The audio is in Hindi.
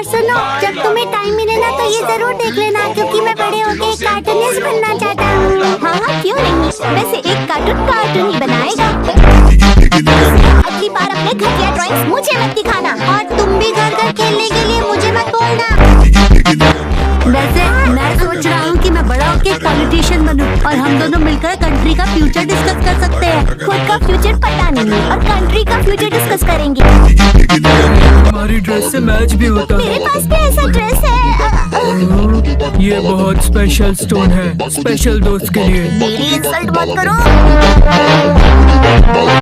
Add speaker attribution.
Speaker 1: सुनो, जब तुम्हें टाइम मिले ना तो ये जरूर देख लेना, क्योंकि मैं बड़े होके एक कार्टूनिस्ट बनना चाहता हूँ। हाँ हाँ, क्यों नहीं। वैसे एक कार्टून ही बनाएगा। अगली बार अपने घटिया ड्राइंग्स मुझे मत दिखाना, और तुम भी घर घर खेलने के लिए मुझे मत बोलना।
Speaker 2: वैसे मैं सोच रहा हूँ कि मैं बड़ा होके पॉलिटिशियन बनूं और हम दोनों मिलकर कंट्री का फ्यूचर डिस्कस कर सकते हैं।
Speaker 1: खुद का फ्यूचर पता नहीं और कंट्री का फ्यूचर डिस्कस करेंगे।
Speaker 3: हमारी ड्रेस से मैच भी होता है।
Speaker 1: मेरे पास भी ऐसा ड्रेस है।
Speaker 3: ये बहुत स्पेशल स्टोन है, स्पेशल दोस्त के लिए।
Speaker 1: मेरी इंसल्ट मत करो।